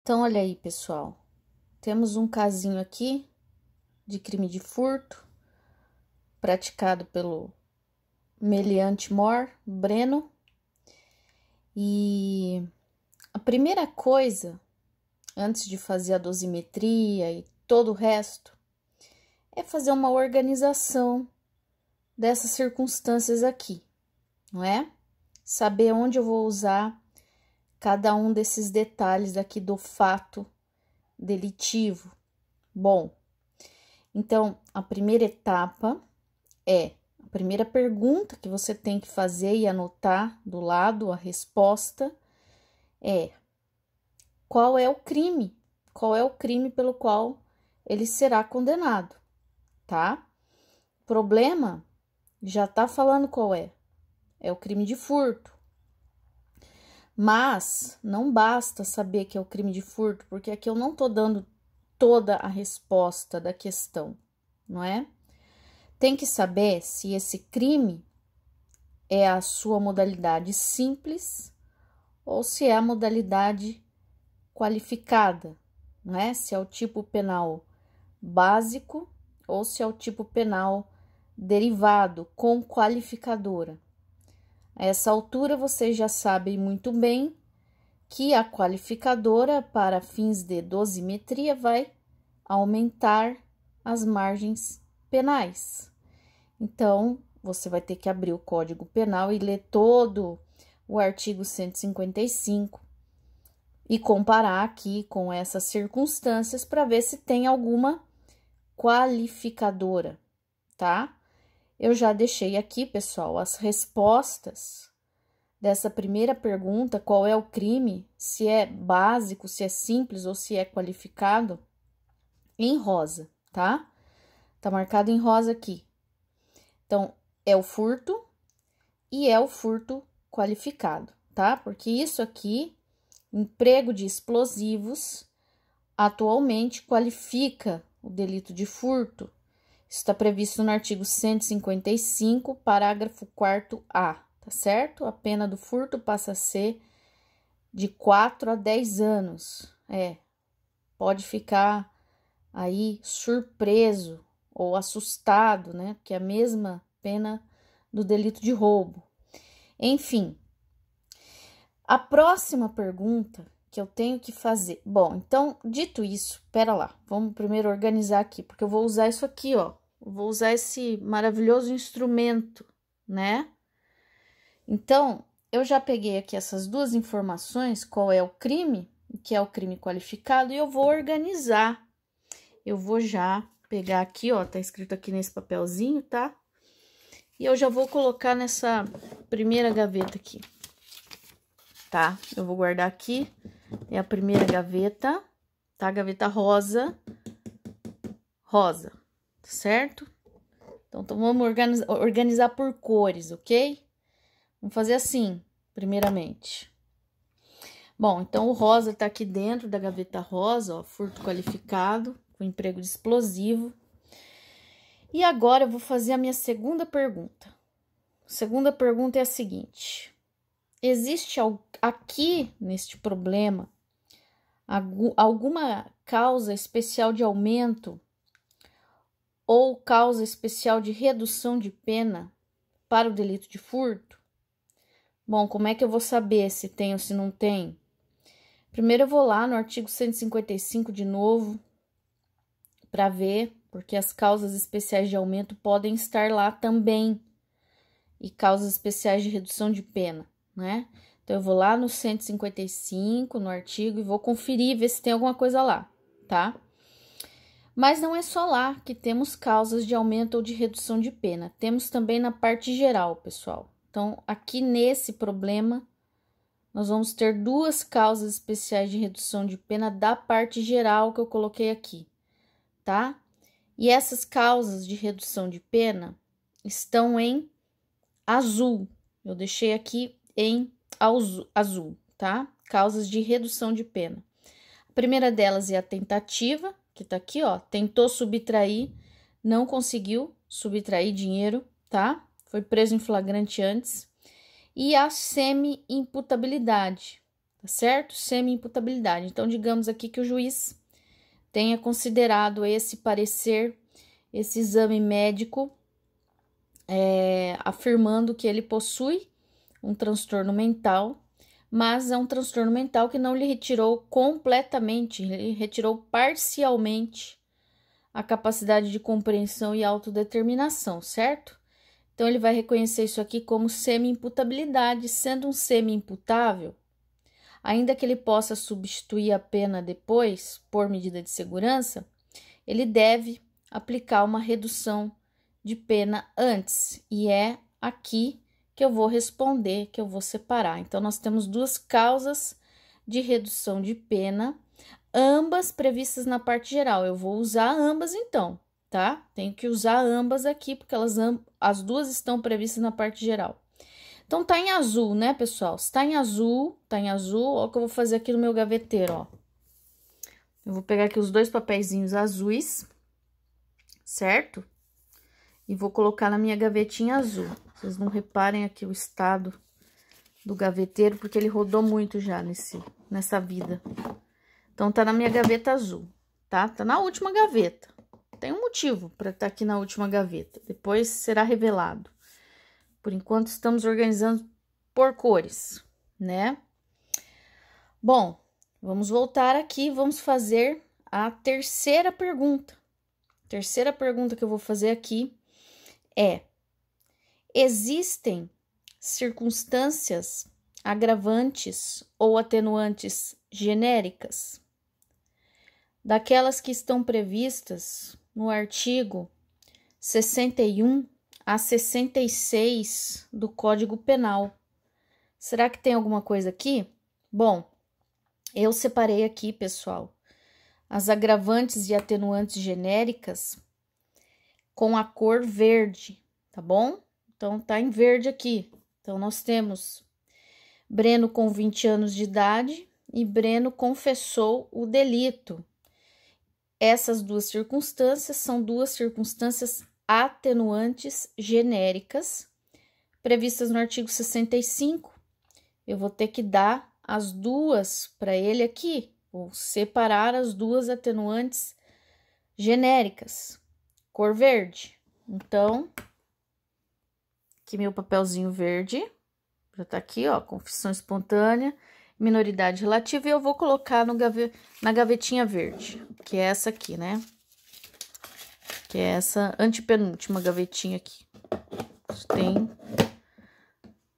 Então, olha aí, pessoal. Temos um casinho aqui de crime de furto praticado pelo meliante mor Breno. E a primeira coisa, antes de fazer a dosimetria e todo o resto, é fazer uma organização dessas circunstâncias aqui, não é? Saber onde eu vou usar cada um desses detalhes aqui do fato delitivo. Bom, então, a primeira etapa a primeira pergunta que você tem que fazer e anotar do lado a resposta é: qual é o crime? Qual é o crime pelo qual ele será condenado, tá? O problema já tá falando qual é. É o crime de furto. Mas não basta saber que é o crime de furto, porque aqui eu não tô dando toda a resposta da questão, não é? Tem que saber se esse crime é a sua modalidade simples ou se é a modalidade qualificada, não é? Se é o tipo penal básico ou se é o tipo penal derivado com qualificadora. A essa altura, vocês já sabem muito bem que a qualificadora, para fins de dosimetria, vai aumentar as margens penais. Então, você vai ter que abrir o Código Penal e ler todo o artigo 155 e comparar aqui com essas circunstâncias para ver se tem alguma qualificadora, tá? Eu já deixei aqui, pessoal, as respostas dessa primeira pergunta, qual é o crime, se é básico, se é simples ou se é qualificado, em rosa, tá? Tá marcado em rosa aqui. Então, é o furto e é o furto qualificado, tá? Porque isso aqui, emprego de explosivos, atualmente qualifica o delito de furto. Está previsto no artigo 155, parágrafo 4º-A, tá certo? A pena do furto passa a ser de 4 a 10 anos. Pode ficar aí surpreso ou assustado, né? Porque é a mesma pena do delito de roubo. Enfim, a próxima pergunta que eu tenho que fazer. Bom, então, dito isso, pera lá, vamos primeiro organizar aqui, porque eu vou usar isso aqui, ó. Eu vou usar esse maravilhoso instrumento, né? Então, eu já peguei aqui essas duas informações, qual é o crime, que é o crime qualificado, e eu vou organizar. Eu vou já pegar aqui, ó, tá escrito aqui nesse papelzinho, tá? E eu já vou colocar nessa primeira gaveta aqui, tá? Eu vou guardar aqui, é a primeira gaveta, tá? Gaveta rosa, certo? Então, vamos organizar por cores, ok? Vamos fazer assim, primeiramente. Bom, então, o rosa tá aqui dentro da gaveta rosa, ó, furto qualificado, com emprego de explosivo. E agora eu vou fazer a minha segunda pergunta. A segunda pergunta é a seguinte: existe aqui neste problema alguma causa especial de aumento ou causa especial de redução de pena para o delito de furto? Bom, como é que eu vou saber se tem ou se não tem? Primeiro eu vou lá no artigo 155 de novo para ver, porque as causas especiais de aumento podem estar lá também, e causas especiais de redução de pena, né? Então, eu vou lá no 155, no artigo, e vou conferir, ver se tem alguma coisa lá, tá? Mas não é só lá que temos causas de aumento ou de redução de pena. Temos também na parte geral, pessoal. Então, aqui nesse problema, nós vamos ter duas causas especiais de redução de pena da parte geral que eu coloquei aqui, tá? E essas causas de redução de pena estão em azul. Eu deixei aqui em azul, tá? Causas de redução de pena. A primeira delas é a tentativa, que tá aqui, ó. Tentou subtrair, não conseguiu subtrair dinheiro, tá? Foi preso em flagrante antes. E a semi-imputabilidade, tá certo? Semi-imputabilidade. Então, digamos aqui que o juiz tenha considerado esse parecer, esse exame médico, afirmando que ele possui um transtorno mental, mas é um transtorno mental que não lhe retirou completamente, ele retirou parcialmente a capacidade de compreensão e autodeterminação, certo? Então, ele vai reconhecer isso aqui como semi-imputabilidade, sendo um semi-imputável, ainda que ele possa substituir a pena depois, por medida de segurança, ele deve aplicar uma redução de pena antes, e é aqui que eu vou responder, que eu vou separar. Então, nós temos duas causas de redução de pena, ambas previstas na parte geral. Eu vou usar ambas então, tá? Tenho que usar ambas aqui, porque as duas estão previstas na parte geral. Então, tá em azul, né, pessoal? Se tá em azul, ó, o que eu vou fazer aqui no meu gaveteiro, ó. Eu vou pegar aqui os dois papeizinhos azuis, certo? E vou colocar na minha gavetinha azul. Vocês não reparem aqui o estado do gaveteiro, porque ele rodou muito já nessa vida. Então, tá na minha gaveta azul, tá? Tá na última gaveta. Tem um motivo para estar aqui na última gaveta. Depois será revelado. Por enquanto, estamos organizando por cores, né? Bom, vamos voltar aqui, vamos fazer a terceira pergunta. A terceira pergunta que eu vou fazer aqui é: existem circunstâncias agravantes ou atenuantes genéricas, daquelas que estão previstas no artigo 61 a 66 do Código Penal? Será que tem alguma coisa aqui? Bom, eu separei aqui, pessoal, as agravantes e atenuantes genéricas com a cor verde, tá bom? Então, tá em verde aqui. Então, nós temos Breno com 20 anos de idade e Breno confessou o delito. Essas duas circunstâncias são duas circunstâncias atenuantes genéricas previstas no artigo 65. Eu vou ter que dar as duas para ele aqui, vou separar as duas atenuantes genéricas, cor verde. Então, aqui meu papelzinho verde, já tá aqui, ó, confissão espontânea, minoridade relativa, e eu vou colocar na gavetinha verde, que é essa aqui, né? Que é essa antepenúltima gavetinha aqui.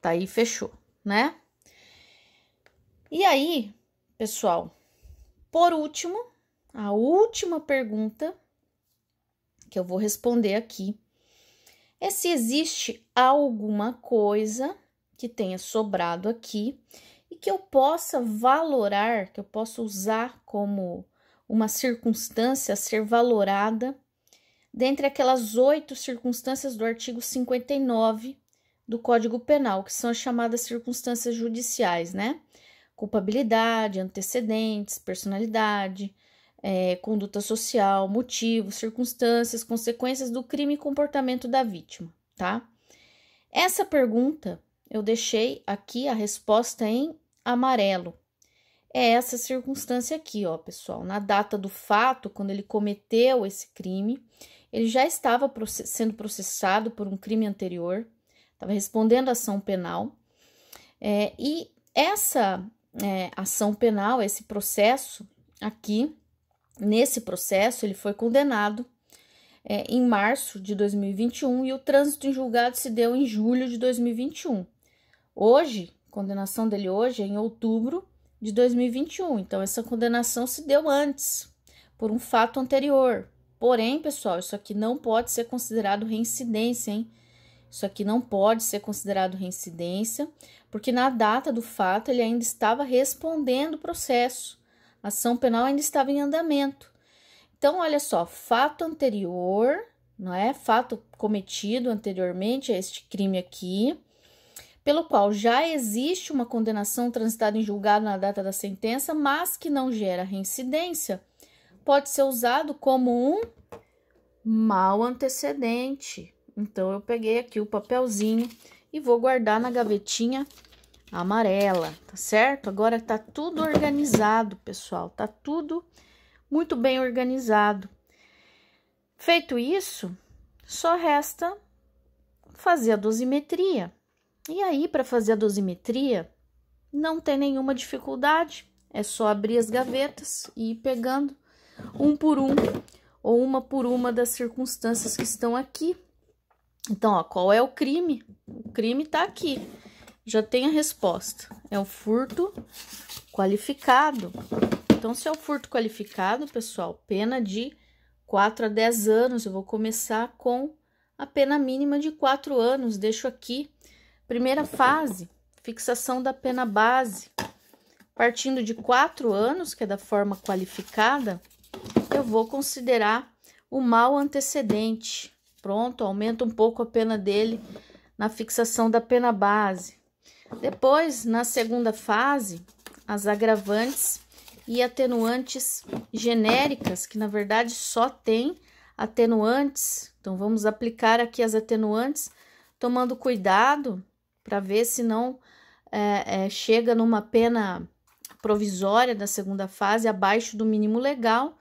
Tá aí, fechou, né? E aí, pessoal, por último, a última pergunta que eu vou responder aqui é se existe alguma coisa que tenha sobrado aqui e que eu possa valorar, que eu possa usar como uma circunstância a ser valorada dentre aquelas 8 circunstâncias do artigo 59 do Código Penal, que são as chamadas circunstâncias judiciais, né? Culpabilidade, antecedentes, personalidade, conduta social, motivos, circunstâncias, consequências do crime e comportamento da vítima, tá? Essa pergunta eu deixei aqui a resposta em amarelo. É essa circunstância aqui, ó, pessoal. Na data do fato, quando ele cometeu esse crime, ele já estava sendo processado por um crime anterior, estava respondendo à ação penal, e essa ação penal, esse processo aqui, nesse processo, ele foi condenado em março de 2021 e o trânsito em julgado se deu em julho de 2021. Hoje, a condenação dele hoje é em outubro de 2021, então essa condenação se deu antes, por um fato anterior. Porém, pessoal, isso aqui não pode ser considerado reincidência, hein? Isso aqui não pode ser considerado reincidência, porque na data do fato ele ainda estava respondendo o processo. A ação penal ainda estava em andamento. Então, olha só, fato anterior, não é? Fato cometido anteriormente a este crime aqui, pelo qual já existe uma condenação transitada em julgado na data da sentença, mas que não gera reincidência, pode ser usado como um mau antecedente. Então, eu peguei aqui o papelzinho e vou guardar na gavetinha amarela, tá certo? Agora tá tudo organizado, pessoal, tá tudo muito bem organizado. Feito isso, só resta fazer a dosimetria. E aí, para fazer a dosimetria, não tem nenhuma dificuldade, é só abrir as gavetas e ir pegando um por um, ou uma por uma das circunstâncias que estão aqui. Então, ó, qual é o crime? O crime tá aqui. Já tem a resposta. É o furto qualificado. Então, se é o furto qualificado, pessoal, pena de 4 a 10 anos. Eu vou começar com a pena mínima de 4 anos. Deixo aqui. Primeira fase, fixação da pena base. Partindo de 4 anos, que é da forma qualificada, eu vou considerar o mal antecedente. Pronto, aumenta um pouco a pena dele na fixação da pena base. Depois, na segunda fase, as agravantes e atenuantes genéricas, que na verdade só tem atenuantes. Então, vamos aplicar aqui as atenuantes, tomando cuidado para ver se não chega numa pena provisória da segunda fase abaixo do mínimo legal,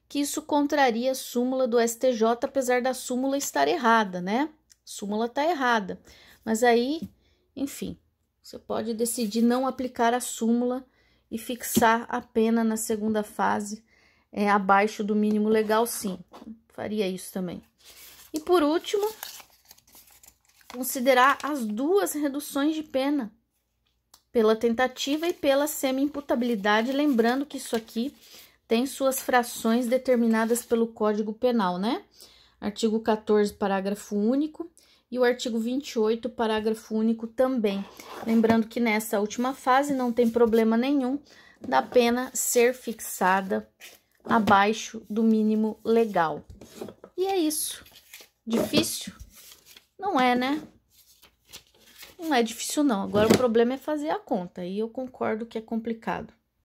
que isso contraria a súmula do STJ, apesar da súmula estar errada, né? A súmula está errada. Mas aí, enfim, você pode decidir não aplicar a súmula e fixar a pena na segunda fase abaixo do mínimo legal, sim. Faria isso também. E por último, considerar as duas reduções de pena, pela tentativa e pela semi-imputabilidade, lembrando que isso aqui tem suas frações determinadas pelo Código Penal, né? Artigo 14, parágrafo único, e o artigo 28, parágrafo único também. Lembrando que nessa última fase não tem problema nenhum da pena ser fixada abaixo do mínimo legal. E é isso. Difícil? Não é, né? Não é difícil, não. Agora o problema é fazer a conta, e eu concordo que é complicado.